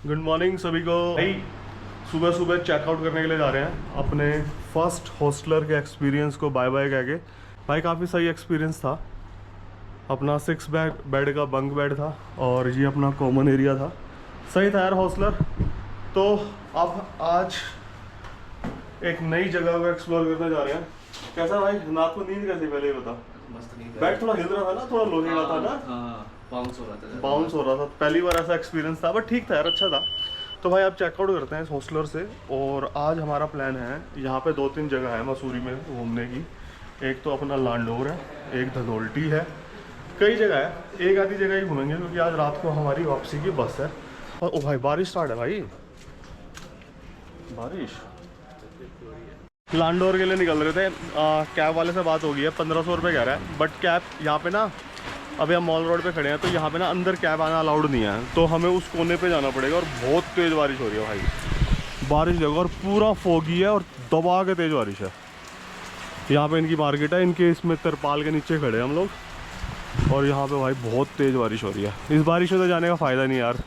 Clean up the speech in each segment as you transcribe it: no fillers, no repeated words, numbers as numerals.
Good morning सभी को। भाई सुबह सुबह चेकआउट करने के लिए जा रहे हैं अपने फर्स्ट हॉस्टलर के एक्सपीरियंस को बाय बाय कह के। भाई काफ़ी सही एक्सपीरियंस था। अपना 6 बेड का बंक बेड था और ये अपना कॉमन एरिया था। सही था यार हॉस्टलर। तो अब आज एक नई जगह को एक्सप्लोर करने जा रहे हैं। कैसा भाई, रात को नींद कैसी पहले ही बता। मस्त नींद। बेड थोड़ा हिल रहा था ना, थोड़ा लोहे का था ना, बाउंस हो रहा था। बाउंस हो रहा था। पहली बार ऐसा एक्सपीरियंस था, बट ठीक था यार, अच्छा था। तो भाई आप चेकआउट करते हैं इस हॉस्टलर से। और आज हमारा प्लान है, यहाँ पे 2-3 जगह है मसूरी में घूमने की। एक तो अपना लांडोर है, एक धदोल्टी है, कई जगह है। एक आधी जगह ही घूमेंगे क्योंकि आज रात को हमारी वापसी की बस है। और ओ भाई बारिश स्टार्ट है भाई, बारिश। लांडोर के लिए निकल रहे थे। कैब वाले से बात हो गई है, 1500 रुपये कह रहा है। बट कैब यहाँ पे ना, अभी हम मॉल रोड पे खड़े हैं तो यहाँ पे ना अंदर कैब आना अलाउड नहीं है, तो हमें उस कोने पे जाना पड़ेगा। और बहुत तेज़ बारिश हो रही है भाई, बारिश देखो, और पूरा फोगी है और दबा के तेज़ बारिश है। यहाँ पे इनकी मार्केट है, इनके इसमें तिरपाल के नीचे खड़े हैं हम लोग। और यहाँ पे भाई बहुत तेज़ बारिश हो रही है। इस बारिश में तो जाने का फ़ायदा नहीं यार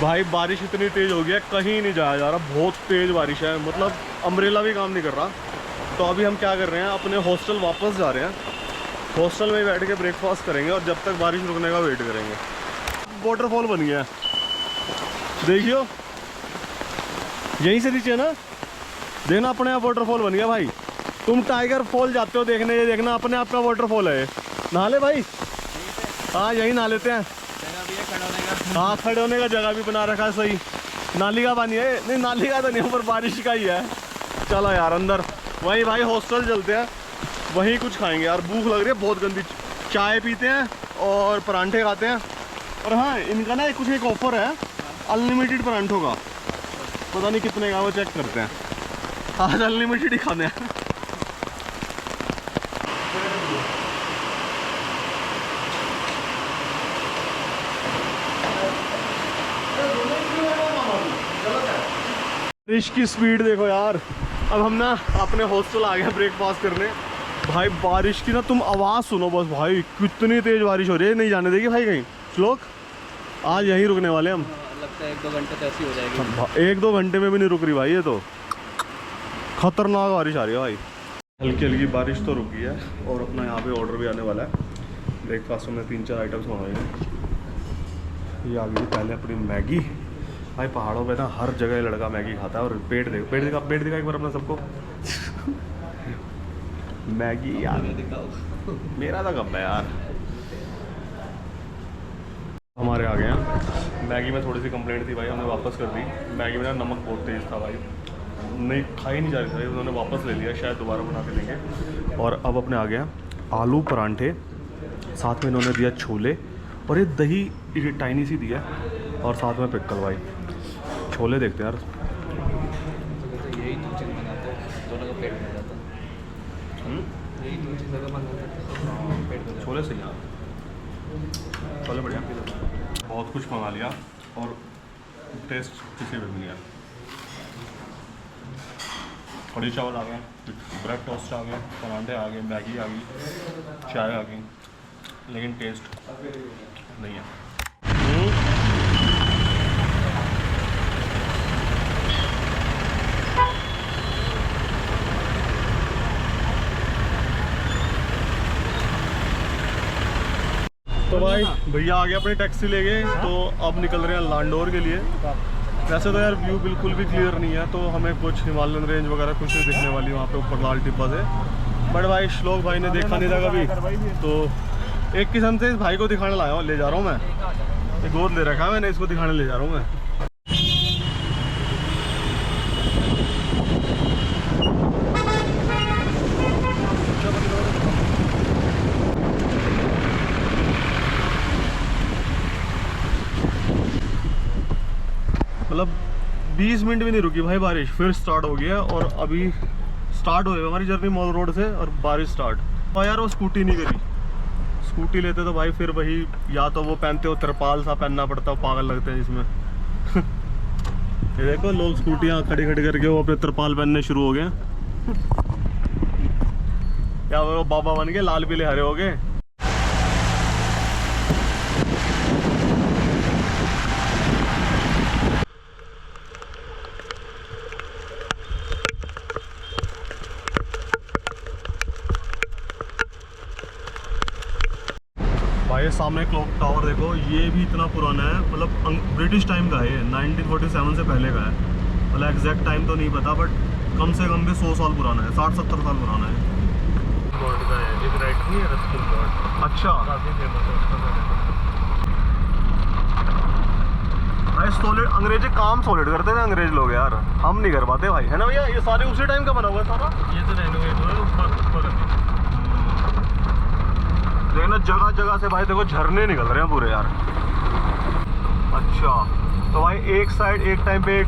भाई, बारिश इतनी तेज़ हो गई है कहीं नहीं जाया जा रहा। बहुत तेज़ बारिश है, मतलब अम्ब्रेला भी काम नहीं कर रहा। तो अभी हम क्या कर रहे हैं, अपने हॉस्टल वापस जा रहे हैं। हॉस्टल में बैठ के ब्रेकफास्ट करेंगे और जब तक बारिश रुकने का वेट करेंगे। वाटरफॉल बन गया है, देखियो यहीं से नीचे ना, देखना अपने आप वाटरफॉल बन गया भाई। तुम टाइगर फॉल जाते हो देखने, ये देखना अपने आप का वाटरफॉल है। नहा ले भाई। हाँ यहीं नहा लेते हैं। हाँ खड़े होने का जगह भी बना रखा है, सही। नाली का पानी है, नहीं नाली का तो नहीं, पर बारिश का ही है। चलो यार अंदर, वहीं भाई हॉस्टल चलते हैं, वहीं कुछ खाएंगे यार। भूख लग रही है बहुत गंदी। चाय पीते हैं और परांठे खाते हैं। और हाँ इनका ना कुछ एक ऑफर है अनलिमिटेड परांठों का, पता नहीं कितने का, वो चेक करते हैं। आज अनलिमिटेड ही खाने हैं। बारिश की स्पीड देखो यार। अब हम ना अपने हॉस्टल आ गए ब्रेकफास्ट करने। भाई बारिश की ना तुम आवाज़ सुनो बस भाई, कितनी तेज़ बारिश हो रही है। नहीं जाने देगी भाई कहीं श्लोक। आज यहीं रुकने वाले हम। लगता है 1-2 घंटे तो ऐसी हो जाएगी। 1-2 घंटे में भी नहीं रुक रही भाई, ये तो खतरनाक बारिश आ रही है भाई। हल्की हल्की बारिश तो रुकी है और अपना यहाँ पे ऑर्डर भी आने वाला है। ब्रेकफास्ट में 3-4 आइटम्स मंगाएंगे। ये आ गई पहले अपनी मैगी। भाई पहाड़ों पे ना हर जगह लड़का मैगी खाता है। और पेट दिखा एक बार अपना सबको। मैगी यार मेरा तो कब है यार। हमारे आ गए हैं। मैगी में थोड़ी सी कंप्लेंट थी भाई, हमने वापस कर दी। मैगी में ना नमक बहुत तेज़ था भाई, नहीं खाई नहीं जा रही थी, उन्होंने वापस ले लिया, शायद दोबारा बना के देंगे। और अब अपने आ गए हैं आलू परांठे, साथ में इन्होंने दिया छोले, और ये दही ये टाइनी सी दिया, और साथ में पिक्कल। भाई छोले देखते हैं यार। यही 2 चीज़ बनाते हैं, दोनों का पेट भर जाता है। यही 2 चीज़ अगर बनाते हैं पेट भर। छोले सही यार, छोले बढ़िया। बहुत कुछ मंगा लिया और टेस्ट किसी में भी नहीं आया। कढ़ी चावल आ गए, ब्रेड टोस्ट आ गए, परांठे आ गए, मैगी आ गई, चाय आ गई, लेकिन टेस्ट नहीं है। तो भाई भैया आ गए अपनी टैक्सी लेके, तो अब निकल रहे हैं लांडोर के लिए। वैसे तो यार व्यू बिल्कुल भी क्लियर नहीं है, तो हमें कुछ हिमालयन रेंज वगैरह कुछ नहीं दिखने वाली वहाँ पे ऊपर लाल टिब्बा से। बट भाई श्लोक भाई ने देखा नहीं था कभी, तो एक किस्म से इस भाई को दिखाने लाया हूँ, ले जा रहा हूँ मैं। एक गोद ले रखा है मैंने, इसको दिखाने ले जा रहा हूँ मैं। मतलब 20 मिनट भी नहीं रुकी भाई बारिश, फिर स्टार्ट हो गया। और अभी स्टार्ट हो गई हमारी जर्नी मॉल रोड से, और बारिश स्टार्ट। और यार वो स्कूटी नहीं करी, स्कूटी लेते तो भाई फिर वही, या तो वो पहनते हो तिरपाल सा पहनना पड़ता, वो पागल लगते हैं जिसमें। ये देखो लोग स्कूटियाँ खड़ी खड़ी करके वो अपने तिरपाल पहनने शुरू हो गए। या वो बाबा बन गए, लाल पीले हरे हो गए। सामने क्लॉक टावर देखो, ये भी इतना पुराना है, मतलब ब्रिटिश टाइम का है ये, 1947 से पहले का है। मतलब एग्जैक्ट टाइम तो नहीं पता, बट कम से कम भी 100 साल पुराना है, 60-70 साल पुराना है। गॉड का है, एक राइट नहीं है, रस्किन गॉड अच्छा काफ़ी फेमस है उसका। भाई सॉलिड अंग्रेजी काम सॉलिड करते थे अंग्रेज लोग यार, हम नहीं कर पाते भाई, है ना भैया? ये सारे उसी टाइम का बना हुआ है सारा। ये तो रेनोवेट हुआ है ऊपर अभी। देखना जगह जगह से भाई देखो झरने निकल रहे हैं पूरे यार। अच्छा तो भाई एक साइड एक टाइम पे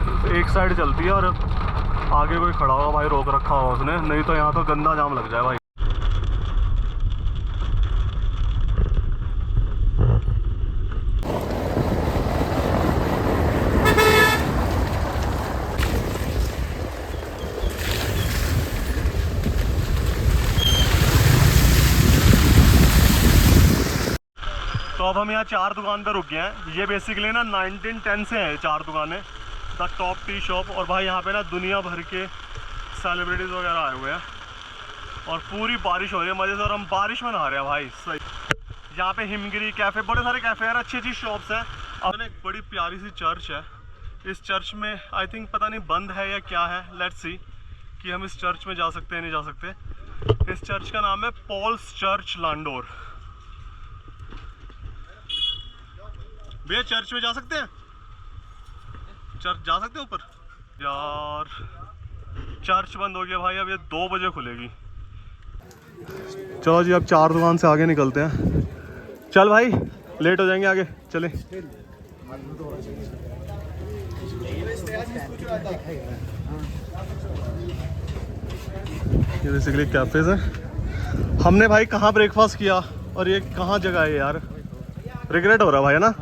एक साइड चलती है और आगे कोई खड़ा होगा भाई, रोक रखा होगा उसने, नहीं तो यहाँ तो गंदा जाम लग जाए भाई। तो अब हम यहाँ 4 दुकान पे रुक गए हैं। ये बेसिकली ना 1910 से है 4 दुकानें, द टॉप टी शॉप। और भाई यहाँ पे ना दुनिया भर के सेलिब्रिटीज़ वगैरह आए हुए हैं और पूरी बारिश हो रही है मज़े से, और हम बारिश में नहा रहे हैं भाई। सही यहाँ पे हिमगिरी कैफ़े, बड़े सारे कैफ़े हैं, अच्छी अच्छी शॉप्स हैं। अब एक बड़ी प्यारी सी चर्च है, इस चर्च में आई थिंक पता नहीं बंद है या क्या है, लेट्स सी कि हम इस चर्च में जा सकते हैं नहीं जा सकते। इस चर्च का नाम है पॉल्स चर्च लांडोर। भैया चर्च में जा सकते हैं? चर्च जा सकते हैं ऊपर? यार चर्च बंद हो गया भाई, अब ये 2 बजे खुलेगी। चलो जी अब 4 दुकान से आगे निकलते हैं। चल भाई लेट हो जाएंगे, आगे चले। ये बेसिकली कैफेज हैं। हमने भाई कहाँ ब्रेकफास्ट किया और ये कहाँ जगह है यार, रिग्रेट हो रहा है भाई, है ना?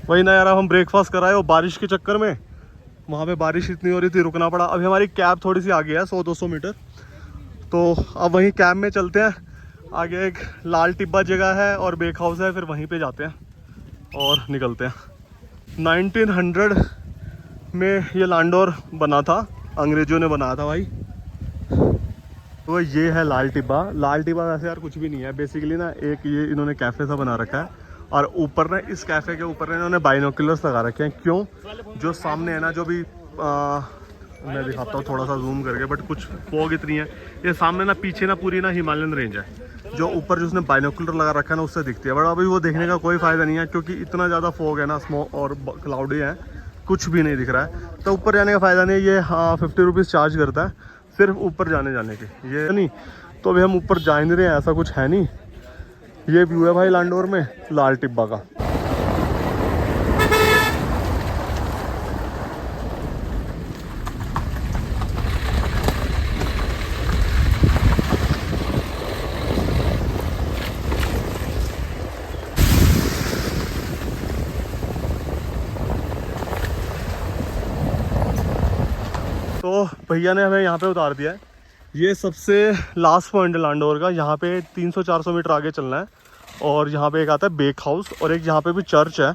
वही ना यार, अब हम ब्रेकफास्ट कराए और बारिश के चक्कर में वहाँ पे बारिश इतनी हो रही थी, रुकना पड़ा। अभी हमारी कैब थोड़ी सी आगे है 100-200 मीटर, तो अब वहीं कैब में चलते हैं। आगे एक लाल टिब्बा जगह है और बेक हाउस है, फिर वहीं पे जाते हैं और निकलते हैं। 1900 में ये लांडोर बना था, अंग्रेज़ों ने बनाया था भाई। तो ये है लाल टिब्बा। लाल टिब्बा वैसे यार कुछ भी नहीं है, बेसिकली ना एक ये इन्होंने कैफ़े सा बना रखा है और ऊपर ना इस कैफ़े के ऊपर ना इन्होंने बाइनोकुलर्स लगा रखे हैं। क्यों? जो सामने है ना, जो भी मैं दिखाता हूँ थोड़ा सा जूम करके, बट कुछ फॉग इतनी है, ये सामने ना पीछे ना पूरी ना हिमालयन रेंज है, जो ऊपर जो उसने बाइनोकुलर लगा रखा है ना उससे दिखती है। बट अभी वो देखने का कोई फ़ायदा नहीं है क्योंकि इतना ज़्यादा फॉग है ना, स्मोक और क्लाउडी है, कुछ भी नहीं दिख रहा है। तो ऊपर जाने का फ़ायदा नहीं है। ये 50 रुपीज़ चार्ज करता है सिर्फ ऊपर जाने के, ये नहीं। तो अभी हम ऊपर जा नहीं रहे हैं, ऐसा कुछ है नहीं। ये व्यू है भाई लांडोर में लाल टिब्बा का। तो भैया ने हमें यहाँ पे उतार दिया है। ये सबसे लास्ट पॉइंट है लांडोर का, यहाँ पे 300-400 मीटर आगे चलना है और यहाँ पे एक आता है बेक हाउस और एक यहाँ पे भी चर्च है।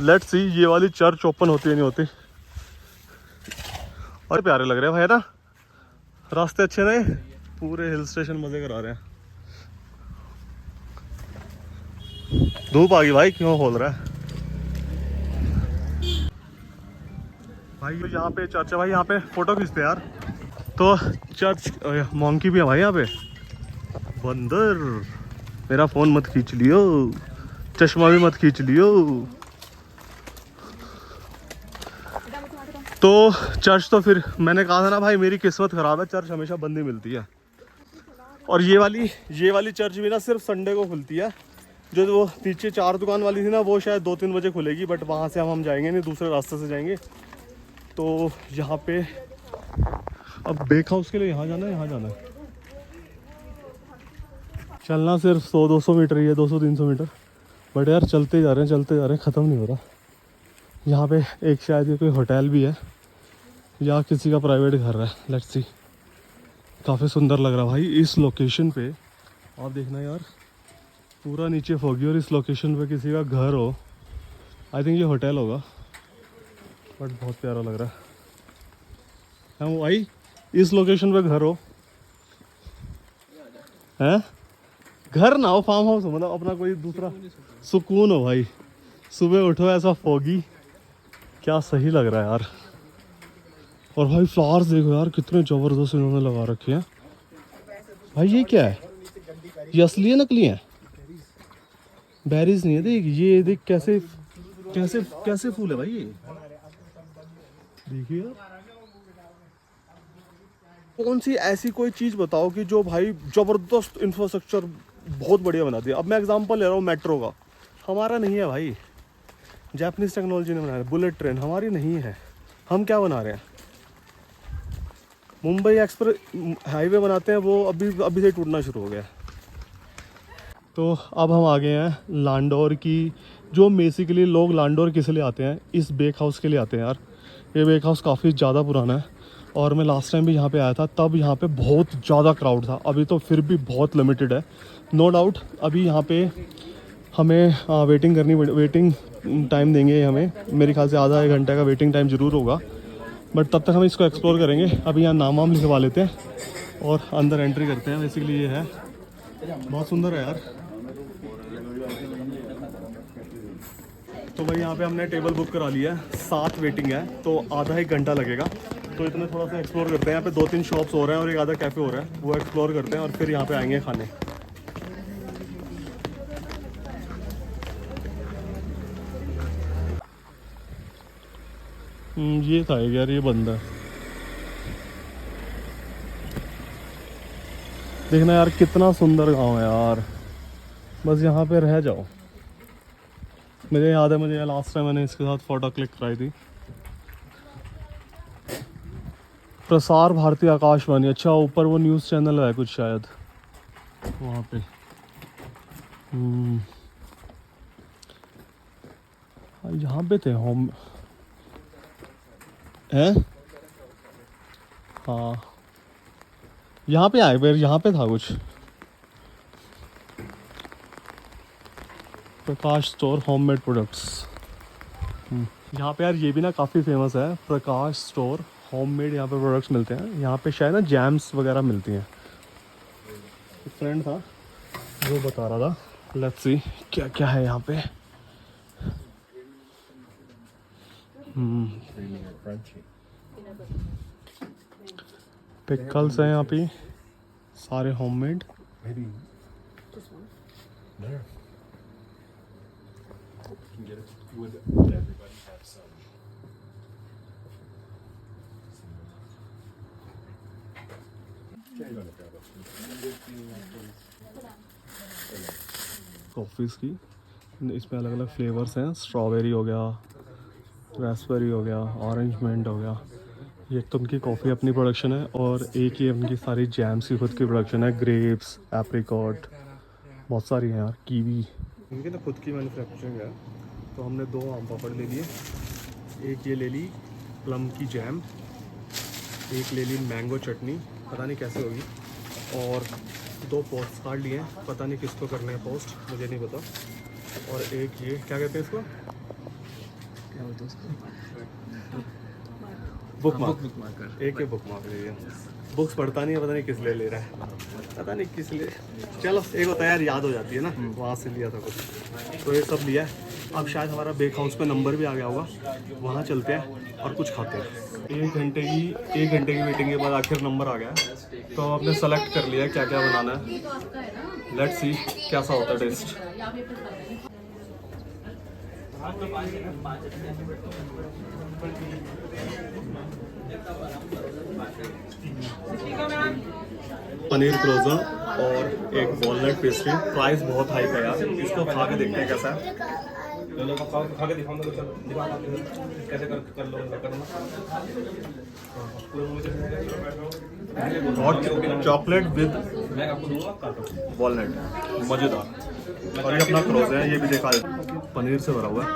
लेट्स सी ये वाली चर्च ओपन होती है नहीं होती। और प्यारे लग रहे हैं भाई, है ना? रास्ते अच्छे नहीं, पूरे हिल स्टेशन मजे करा रहे हैं। धूप आ गई भाई, क्यों खोल रहा है भाई? यहाँ पे चर्च है भाई, यहाँ पे फोटो खींचते यार। तो चर्च मॉन्की भी है भाई यहाँ पे। बंदर मेरा फोन मत खींच लियो, चश्मा भी मत खींच लियो। तो चर्च तो फिर मैंने कहा था ना भाई, मेरी किस्मत ख़राब है, चर्च हमेशा बंद ही मिलती है। और ये वाली चर्च भी ना सिर्फ संडे को खुलती है। जो वो पीछे 4 दुकान वाली थी ना, वो शायद 2-3 बजे खुलेगी, बट वहाँ से हम जाएंगे नहीं, दूसरे रास्ते से जाएंगे। तो यहाँ पे अब बेक हाउस के लिए यहाँ जाना है, चलना सिर्फ 100-200 मीटर ही है, 200-300 मीटर। बट यार चलते जा रहे हैं, ख़त्म नहीं हो रहा। यहाँ पे एक शायद ये कोई होटल भी है या किसी का प्राइवेट घर है, लेट्स सी। काफ़ी सुंदर लग रहा भाई इस लोकेशन पे। आप देखना यार, पूरा नीचे फोगी और इस लोकेशन पे किसी का घर हो, आई थिंक ये होटल होगा, बट बहुत प्यारा लग रहा है। भाई इस लोकेशन पे घर हो हैं, घर ना हो, फार्म हाउस हो, मतलब अपना कोई दूसरा सुकून हो भाई। सुबह उठो ऐसा फोगी, क्या सही लग रहा है यार। और भाई फ्लावर्स देखो यार कितने ज़बरदस्त इन्होंने लगा रखे हैं भाई। ये क्या है, ये असली है नकली है? बेरीज नहीं है, देख ये देख कैसे कैसे कैसे फूल है भाई ये, देखिए यार। कौन सी ऐसी कोई चीज़ बताओ कि जो भाई ज़बरदस्त इंफ्रास्ट्रक्चर बहुत बढ़िया बना दिया। अब मैं एग्जांपल ले रहा हूँ मेट्रो का, हमारा नहीं है भाई, जापानीज टेक्नोलॉजी ने बनाया। बुलेट ट्रेन हमारी नहीं है, हम क्या बना रहे हैं? मुंबई एक्सप्रेस हाईवे बनाते हैं, वो अभी अभी से टूटना शुरू हो गया। तो अब हम आ गए हैं लांडोर की, जो बेसिकली लोग लांडोर किस लिए आते हैं, इस बेक हाउस के लिए आते हैं यार। ये बेक हाउस काफ़ी ज़्यादा पुराना है और मैं लास्ट टाइम भी यहाँ पे आया था, तब यहाँ पे बहुत ज़्यादा क्राउड था। अभी तो फिर भी बहुत लिमिटेड है, नो डाउट। अभी यहाँ पे हमें वेटिंग टाइम देंगे हमें, मेरे ख्याल से आधा एक घंटे का वेटिंग टाइम ज़रूर होगा, बट तब तक हम इसको एक्सप्लोर करेंगे। अभी यहाँ नाम वाम लिखवा लेते हैं और अंदर एंट्री करते हैं। बेसिकली ये है, बहुत सुंदर है यार। तो भाई यहाँ पे हमने टेबल बुक करा लिया है, 7 वेटिंग है, तो आधा एक घंटा लगेगा। तो इतना थोड़ा सा एक्सप्लोर करते हैं। यहाँ पे 2-3 शॉप्स हो रहे हैं और एक आधा कैफ़े हो रहा है, वो एक्सप्लोर करते हैं और फिर यहाँ पे आएंगे खाने। ये था यार, ये बंद है। देखना यार कितना सुंदर गांव है यार, बस यहाँ पे रह जाओ। मुझे याद है, मुझे लास्ट टाइम मैंने इसके साथ फ़ोटो क्लिक कराई थी। प्रसार भारती आकाशवाणी, अच्छा ऊपर वो न्यूज़ चैनल है कुछ शायद वहाँ पे। यहाँ पे थे होम हैं, हाँ यहाँ पे आए फिर, यहाँ पे था कुछ प्रकाश स्टोर होममेड प्रोडक्ट्स। यहाँ पे यार ये भी ना काफ़ी फेमस है, प्रकाश स्टोर होममेड, यहाँ पे प्रोडक्ट्स मिलते हैं। यहाँ पे शायद ना जैम्स वगैरह मिलती हैं। एक फ्रेंड था वो बता रहा था, लेट्स सी क्या क्या है यहाँ पे। पिकल्स हैं यहाँ पे सारे होममेड। कॉफ़ीज़ की इसमें अलग अलग फ्लेवर्स हैं, स्ट्रॉबेरी हो गया, रास्पबेरी हो गया, ऑरेंज मिंट हो गया। ये तो उनकी कॉफ़ी अपनी प्रोडक्शन है और एक ये उनकी सारी जैम्स की खुद की प्रोडक्शन है, ग्रेप्स, एप्रिकॉट, बहुत सारी हैं यार, कीवी, इनकी तो खुद की मैन्युफैक्चरिंग है। तो हमने 2 आम पापड़ ले लिए, एक ये ले ली प्लम की जैम, एक ले ली मैंगो चटनी, पता नहीं कैसे होगी, और 2 पोस्ट कार्ड लिए हैं, पता नहीं किसको करना है पोस्ट, मुझे नहीं पता। और एक ये क्या कहते हैं इसको, क्या होता है उसको? Book mark, book marker. एक ही बुक मार्क ले लिया। बुक्स पढ़ता नहीं है, पता नहीं किस लिए ले रहा है, पता नहीं किस लिए। चलो एक होता है यार, याद हो जाती है ना, वहाँ से लिया था कुछ। तो ये सब लिया है। अब शायद हमारा बेक हाउस पे नंबर भी आ गया होगा, वहाँ चलते हैं और कुछ खाते हैं। 1 घंटे की वेटिंग के बाद आखिर नंबर आ गया, तो आपने सेलेक्ट कर लिया क्या क्या बनाना है। लेट्स सी कैसा होता है टेस्ट। पनीर क्रोज़न और एक वॉलनट पेस्ट्री, प्राइस बहुत हाई है यार, इसको खा के देखते हैं कैसा है। खा के दिखाऊंगा तो चलो कैसे कर लो हॉट चॉकलेट विद मैं आपको दूंगा वॉलनट, मज़ेदार। और ये अपना क्रोज़न है, ये भी देखा पनीर से भरा हुआ है।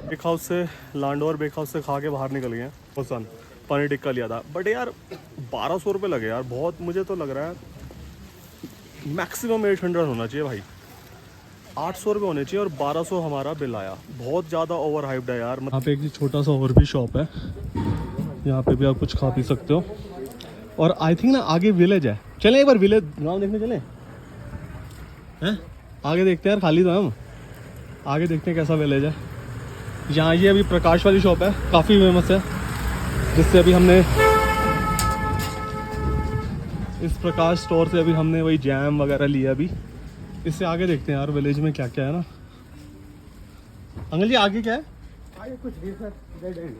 बेक हाउस से, लांडोर बेक हाउस से खा के बाहर निकल गए हैं। पसंद पनीर टिक्का लिया था, बट यार 1200 रुपये लगे यार, बहुत। मुझे तो लग रहा है मैक्सिमम 800 होना चाहिए भाई, 800 रुपये होने चाहिए और 1200 हमारा बिल आया। बहुत ज़्यादा ओवर हाइप्ड है यार। यहाँ पे एक छोटा सा और भी शॉप है, यहाँ पे भी आप कुछ खा पी सकते हो। और आई थिंक ना आगे विलेज है। चलें एक बार विलेज गाँव देखने चलें हैं? आगे देखते हैं यार, खाली तो हम आगे देखते हैं कैसा विलेज है। यहाँ ये अभी प्रकाश वाली शॉप है, काफ़ी फेमस है, जिससे अभी हमने इस प्रकाश स्टोर से अभी हमने वही जैम वगैरह लिया। अभी इससे आगे देखते हैं यार विलेज में क्या क्या है ना। अंकल जी आगे क्या है? आगे कुछ नहीं सर, डेड एंड।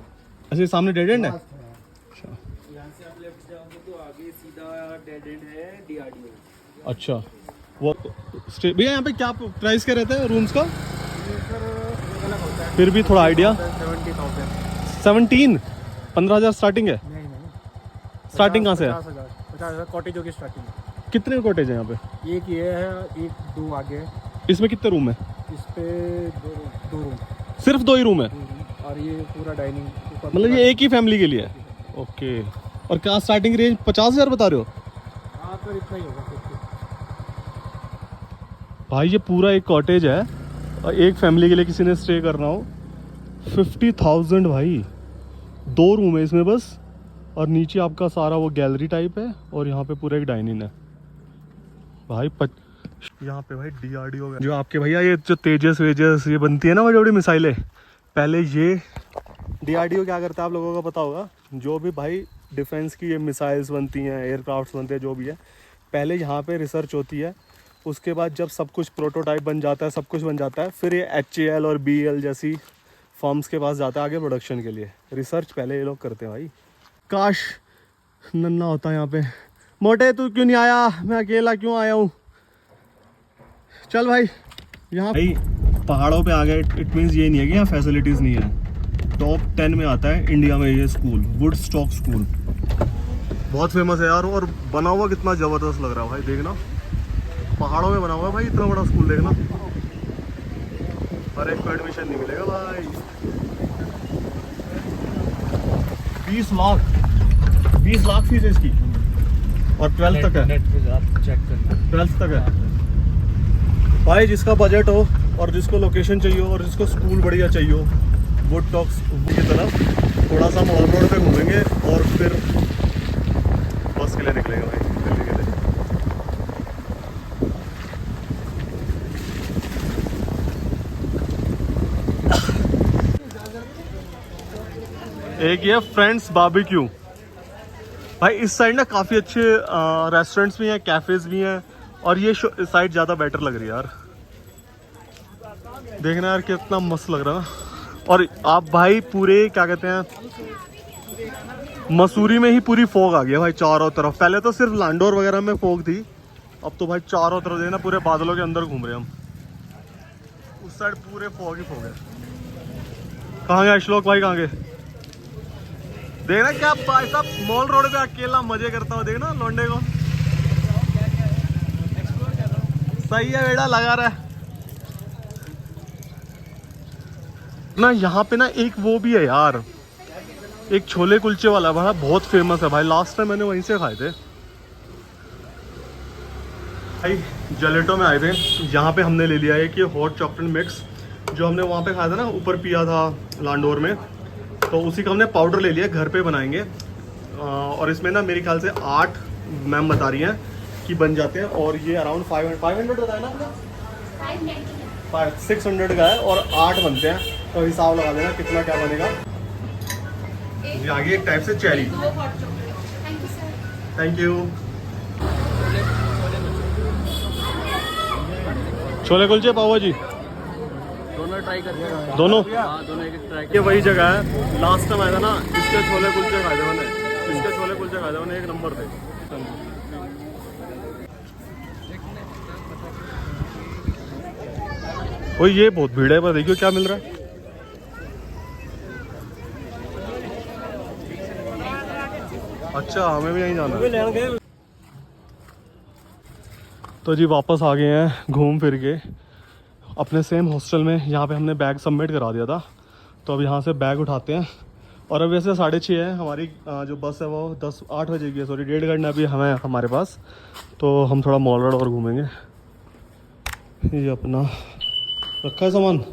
अच्छा, सामने डेड एंड है। अच्छा, यहाँ से आप लेफ्ट जाओगे तो आगे सीधा डेड एंड है DRDO। अच्छा, वो भैया यहाँ पे क्या प्राइस क्या रहता है रूम्स का? ये सर अलग होता है। फिर भी थोड़ा आइडिया। 70,000। 15,000 स्टार्टिंग है। नहीं नहीं, स्टार्टिंग कहाँ से है? 50,000 कॉटेजों की स्टार्टिंग है। कितने कॉटेज हैं यहाँ पे? एक ये है, एक दो आगे है। इसमें कितने रूम है? इस पे दो रूम सिर्फ 2 ही रूम है? और ये पूरा डाइनिंग ऊपर। मतलब ये एक ही फैमिली के लिए है? ओके। और क्या स्टार्टिंग रेंज 50,000 बता रहे हो? हाँ सर, इतना ही होगा। भाई ये पूरा एक कॉटेज है और एक फैमिली के लिए किसी ने स्टे करना हो 50,000 भाई। 2 रूम है इसमें बस, और नीचे आपका सारा वो गैलरी टाइप है, और यहाँ पे पूरा एक डाइनिंग है भाई। यहाँ पे भाई DRDO जो आपके भैया ये जो तेजस वेजस ये बनती है ना बड़ी बड़ी मिसाइलें, पहले ये DRDO क्या करता है आप लोगों को पता होगा। जो भी भाई डिफेंस की ये मिसाइल्स बनती हैं, एयरक्राफ्ट्स बनते हैं, जो भी है, पहले यहाँ पे रिसर्च होती है। उसके बाद जब सब कुछ प्रोटोटाइप बन जाता है, सब कुछ बन जाता है, फिर ये HAL और BEL जैसी फर्म्स के पास जाता है आगे प्रोडक्शन के लिए। रिसर्च पहले ये लोग करते हैं भाई। काश नन्ना होता यहाँ पे। मोटे तू क्यों नहीं आया? मैं अकेला क्यों आया हूँ? चल भाई, यहाँ भाई पहाड़ों पे आ गए, इट मीन्स ये नहीं है कि यहाँ फैसिलिटीज़ नहीं है। टॉप 10 में आता है इंडिया में ये स्कूल, वुडस्टॉक स्कूल। बहुत फेमस है यार, और बना हुआ कितना ज़बरदस्त लग रहा है भाई, देखना पहाड़ों में बना हुआ है भाई, इतना बड़ा स्कूल देखना। हर एक को एडमिशन नहीं मिलेगा भाई। 20 लाख फीस है इसकी, और 12th तक है। नेट पे आप चेक करना। 12th तक है भाई। जिसका बजट हो और जिसको लोकेशन चाहिए हो और जिसको स्कूल बढ़िया चाहिए हो, वुडस्टॉक की तरफ थोड़ा सा मॉल रोड पे घूमेंगे और फिर बस के लिए निकलेंगे भाई दिल्ली के लिए। एक ये फ्रेंड्स बारबेक्यू भाई। इस साइड ना काफ़ी अच्छे रेस्टोरेंट्स भी हैं, कैफ़ेज़ भी हैं, और ये साइड ज़्यादा बेटर लग रही है यार। देखना यार कितना मस्त लग रहा है ना। और आप भाई पूरे क्या कहते हैं, मसूरी में ही पूरी फॉग आ गया भाई चारों तरफ। पहले तो सिर्फ लांडोर वगैरह में फॉग थी, अब तो भाई चारों तरफ देखना पूरे बादलों के अंदर घूम रहे हैं हम। उस साइड पूरे फॉग ही फॉग है। कहाँ गए श्लोक भाई, कहाँ गए? देखना क्या भाई साहब मॉल रोड पे अकेला मजे करता हूँ, देखना लौंडे को। सही है बेटा, लगा रहा है ना। यहाँ पे ना एक वो भी है यार, एक छोले कुलचे वाला बड़ा बहुत फेमस है भाई। लास्ट टाइम मैंने वहीं से खाए थे भाई। जलेटो में आए थे, यहाँ पे हमने ले लिया है कि हॉट चॉकलेट मिक्स, जो हमने वहाँ पे खाया था ना, ऊपर पिया था लांडोर में, तो उसी का हमने पाउडर ले लिया, घर पे बनाएंगे। और इसमें ना मेरे ख्याल से 8 मैम बता रही हैं कि बन जाते हैं, और ये अराउंड 500 बताया ना आपने? 600 का है, और 8 बनते हैं, तो हिसाब लगा देना कितना क्या बनेगा। ये आगे एक टाइप से cherry. Thank you. Chole kulche pav bhaji दोनों ट्राई करते दोनों? हाँ, दोनों एक ट्राई। ये वही जगह है, लास्ट टाइम आया था ना, इसके छोले कुलचे खाए थे मैंने, इसके छोले कुलचे खाए थे मैंने, 1 नंबर थे। ओ ये बहुत भीड़ है, पर देखियो क्या मिल रहा है। अच्छा, हमें भी यहीं जाना है। तो जी वापस आ गए हैं घूम फिर के अपने सेम हॉस्टल में। यहाँ पे हमने बैग सबमिट करा दिया था, तो अब यहाँ से बैग उठाते हैं। और अब वैसे 6:30 है, हमारी जो बस है वो 8 बजे की है, सॉरी 1.5 घंटा अभी हमें हमारे पास। तो हम थोड़ा मॉल रोड और घूमेंगे। ये अपना रखा है सामान।